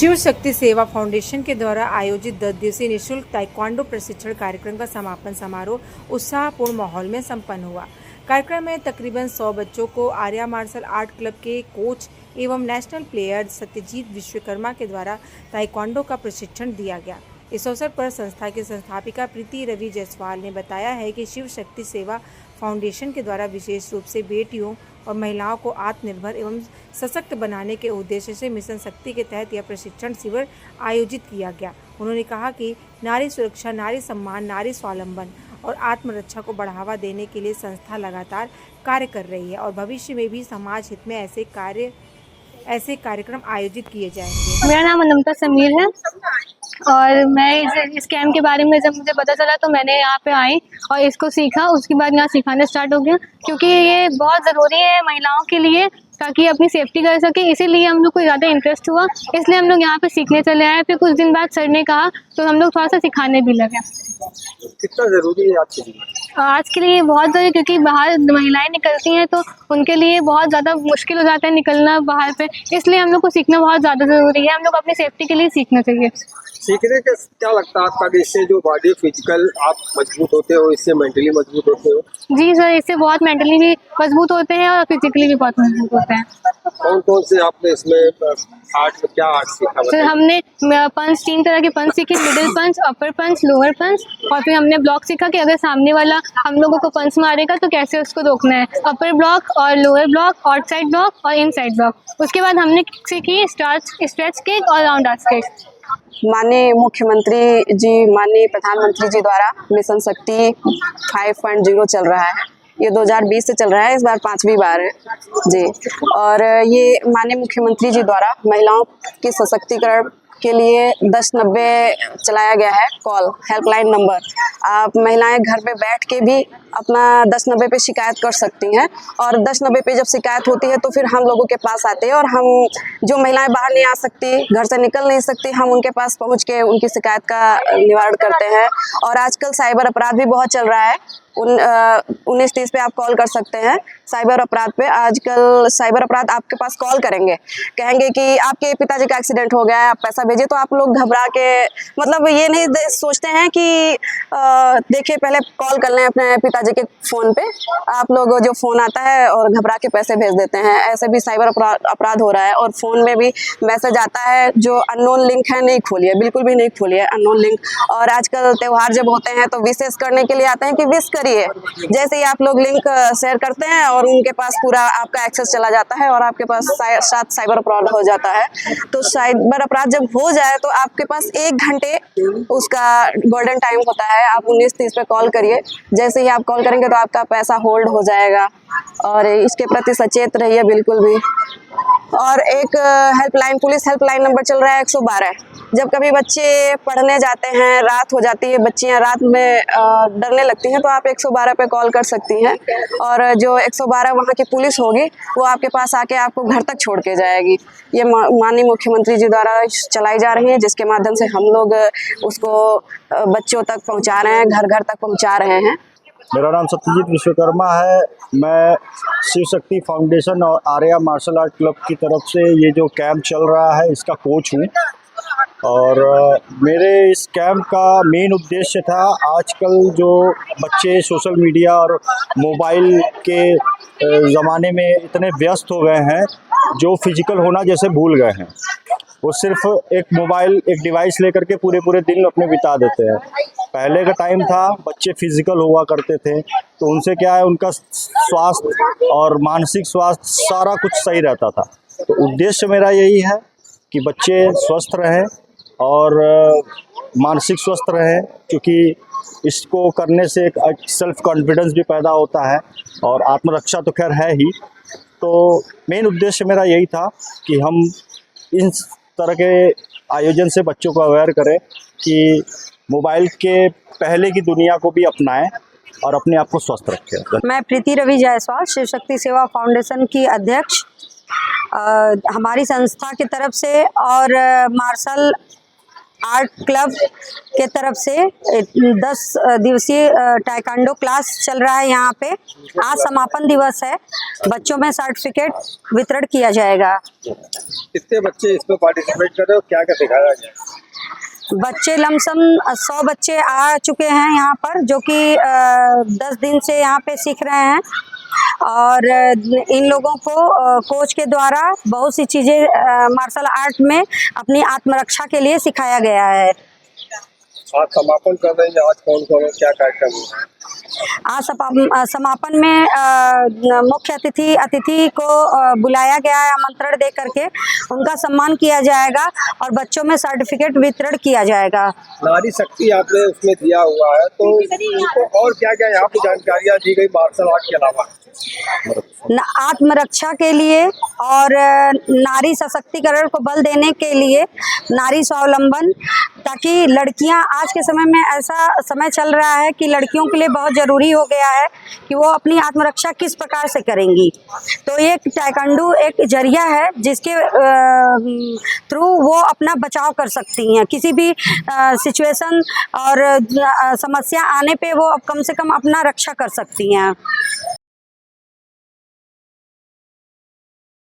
शिव शक्ति सेवा फाउंडेशन के द्वारा आयोजित 10 दिवसीय निःशुल्क ताइक्वांडो प्रशिक्षण कार्यक्रम का समापन समारोह उत्साहपूर्ण माहौल में संपन्न हुआ। कार्यक्रम में तकरीबन 100 बच्चों को आर्या मार्शल आर्ट क्लब के कोच एवं नेशनल प्लेयर सत्यजीत विश्वकर्मा के द्वारा ताइक्वांडो का प्रशिक्षण दिया गया। इस अवसर पर संस्था की संस्थापिका प्रीति रवि जायसवाल ने बताया है कि शिव शक्ति सेवा फाउंडेशन के द्वारा विशेष रूप से बेटियों और महिलाओं को आत्मनिर्भर एवं सशक्त बनाने के उद्देश्य से मिशन शक्ति के तहत यह प्रशिक्षण शिविर आयोजित किया गया। उन्होंने कहा कि नारी सुरक्षा, नारी सम्मान, नारी स्वावलंबन और आत्मरक्षा को बढ़ावा देने के लिए संस्था लगातार कार्य कर रही है और भविष्य में भी समाज हित में ऐसे कार्यक्रम आयोजित किए जाएंगे। मेरा नाम अनंता समीर है और मैं इस कैम्प के बारे में जब मुझे पता चला तो मैंने यहाँ पे आई और इसको सीखा। उसके बाद यहाँ सिखाना स्टार्ट हो गया क्योंकि ये बहुत ज़रूरी है महिलाओं के लिए ताकि अपनी सेफ्टी कर सके। इसीलिए हम लोग को ज़्यादा इंटरेस्ट हुआ, इसलिए हम लोग यहाँ पे सीखने चले आए। फिर कुछ दिन बाद सर ने कहा तो हम लोग थोड़ा सा सिखाने भी लगे। कितना ज़रूरी है आज के लिए? आज के लिए बहुत ज़रूरी, क्योंकि बाहर महिलाएं निकलती हैं तो उनके लिए बहुत ज़्यादा मुश्किल हो जाता है निकलना बाहर पे, इसलिए हम लोग को सीखना बहुत ज़्यादा ज़रूरी है। हम लोग अपनी सेफ्टी के लिए सीखना चाहिए। सीखने के क्या लगता है आपका कि इससे जो बॉडी फिजिकल आप मजबूत होते हो, इससे मेंटली मजबूत होते हो? जी सर, इससे बहुत मेंटली भी मजबूत होते हैं और फिजिकली भी बहुत मजबूत होते हैं। कौन कौन से आपने इसमें आर्ट में क्या आर्ट सीखा? सर हमने पंच, 3 तरह के पंच सीखे, मिडिल पंच, अपर पंच, लोअर पंच। और फिर हमने ब्लॉक सीखा कि अगर सामने वाला हम लोगों को पंच मारेगा तो कैसे उसको रोकना है, अपर ब्लॉक और लोअर ब्लॉक, आउटसाइड ब्लॉक और इनसाइड ब्लॉक। उसके बाद हमने सीखी स्ट्रेच किक और राउंड आर्च किक। माननीय मुख्यमंत्री जी, माननीय प्रधानमंत्री जी द्वारा मिशन शक्ति 5.0 चल रहा है। ये 2020 से चल रहा है, इस बार 5वीं बार है जी। और ये माननीय मुख्यमंत्री जी द्वारा महिलाओं के सशक्तिकरण के लिए 1090 चलाया गया है कॉल हेल्पलाइन नंबर। आप महिलाएं घर पे बैठ के भी अपना 1090 पे शिकायत कर सकती हैं और 1090 पे जब शिकायत होती है तो फिर हम लोगों के पास आते हैं और हम जो महिलाएं बाहर नहीं आ सकती, घर से निकल नहीं सकती, हम उनके पास पहुंच के उनकी शिकायत का निवारण करते हैं। और आजकल साइबर अपराध भी बहुत चल रहा है। 1930 पे आप कॉल कर सकते हैं साइबर अपराध पे। आजकल साइबर अपराध आपके पास कॉल करेंगे, कहेंगे कि आपके पिताजी का एक्सीडेंट हो गया है, आप पैसा भेजिए। तो आप लोग घबरा के, मतलब ये नहीं सोचते हैं कि देखिए पहले कॉल कर लें अपने पिताजी के फ़ोन पे, आप लोग जो फ़ोन आता है और घबरा के पैसे भेज देते हैं। ऐसे भी साइबर अपराध हो रहा है। और फ़ोन में भी मैसेज आता है जो अननोन लिंक है, नहीं खोलिए, बिल्कुल भी नहीं खोलिए अननोन लिंक। और आजकल त्यौहार जब होते हैं तो विशेष करने के लिए आते हैं कि विश करिए। जैसे ही आप लोग लिंक शेयर करते हैं और उनके पास पूरा आपका एक्सेस चला जाता है और आपके पास साथ साइबर अपराध हो जाता है। तो साइबर अपराध जब हो जाए तो आपके पास 1 घंटे उसका गोल्डन टाइम होता है। आप 1930 पे कॉल करिए। जैसे ही आप कॉल करेंगे तो आपका पैसा होल्ड हो जाएगा। और इसके प्रति सचेत रहिए बिल्कुल भी। और एक हेल्पलाइन, पुलिस हेल्पलाइन नंबर चल रहा है 112। जब कभी बच्चे पढ़ने जाते हैं, रात हो जाती है, बच्चियां रात में डरने लगती हैं, तो आप 112 पे कॉल कर सकती हैं और जो 112 वहाँ की पुलिस होगी वो आपके पास आके आपको घर तक छोड़ के जाएगी। ये माननीय मुख्यमंत्री जी द्वारा चलाई जा रही है, जिसके माध्यम से हम लोग उसको बच्चों तक पहुँचा रहे हैं, घर घर तक पहुँचा रहे हैं। मेरा नाम सत्यजीत विश्वकर्मा है। मैं शिव शक्ति फाउंडेशन और आर्या मार्शल आर्ट क्लब की तरफ से ये जो कैंप चल रहा है इसका कोच हूँ। और मेरे इस कैंप का मेन उद्देश्य था, आजकल जो बच्चे सोशल मीडिया और मोबाइल के ज़माने में इतने व्यस्त हो गए हैं, जो फिजिकल होना जैसे भूल गए हैं। वो सिर्फ एक मोबाइल, एक डिवाइस लेकर के पूरे दिन अपने बिता देते हैं। पहले का टाइम था, बच्चे फिजिकल हुआ करते थे तो उनसे क्या है, उनका स्वास्थ्य और मानसिक स्वास्थ्य सारा कुछ सही रहता था। तो उद्देश्य मेरा यही है कि बच्चे स्वस्थ रहें और मानसिक स्वस्थ रहें, क्योंकि इसको करने से एक सेल्फ कॉन्फिडेंस भी पैदा होता है और आत्मरक्षा तो खैर है ही। तो मेन उद्देश्य मेरा यही था कि हम इन तरह के आयोजन से बच्चों को अवेयर करें कि मोबाइल के पहले की दुनिया को भी अपनाएं और अपने आप को स्वस्थ रखें। मैं प्रीति रवि जायसवाल, शिव शक्ति सेवा फाउंडेशन की अध्यक्ष। हमारी संस्था की तरफ से और मार्शल आर्ट क्लब के तरफ से 10 दिवसीय टाइकांडो क्लास चल रहा है यहाँ पे। आज समापन दिवस है, बच्चों में सर्टिफिकेट वितरण किया जाएगा। कितने बच्चे इसमें पार्टिसिपेट कर रहे हो, क्या क्या सिखाया गया? बच्चे लमसम 100 बच्चे आ चुके हैं यहाँ पर, जो कि 10 दिन से यहाँ पे सीख रहे हैं। और इन लोगों को कोच के द्वारा बहुत सी चीज़ें मार्शल आर्ट में अपनी आत्मरक्षा के लिए सिखाया गया है। आज समापन कर रहे हैं, आज कौन कौन क्या कार्यक्रम है? आज समापन में मुख्य अतिथि को बुलाया गया है, आमंत्रण दे करके उनका सम्मान किया जाएगा और बच्चों में सर्टिफिकेट वितरण किया जाएगा। नारी शक्ति आपने उसमें दिया हुआ है, तो उनको और क्या क्या यहाँ पे जानकारियाँ दी गई मार्शल आर्ट के अलावा? आत्मरक्षा के लिए और नारी सशक्तिकरण को बल देने के लिए, नारी स्वावलंबन, ताकि लड़कियां, आज के समय में ऐसा समय चल रहा है कि लड़कियों के लिए बहुत ज़रूरी हो गया है कि वो अपनी आत्मरक्षा किस प्रकार से करेंगी। तो ये टाइकांडो एक जरिया है जिसके थ्रू वो अपना बचाव कर सकती हैं, किसी भी सिचुएशन और समस्या आने पे वो कम से कम अपना रक्षा कर सकती हैं।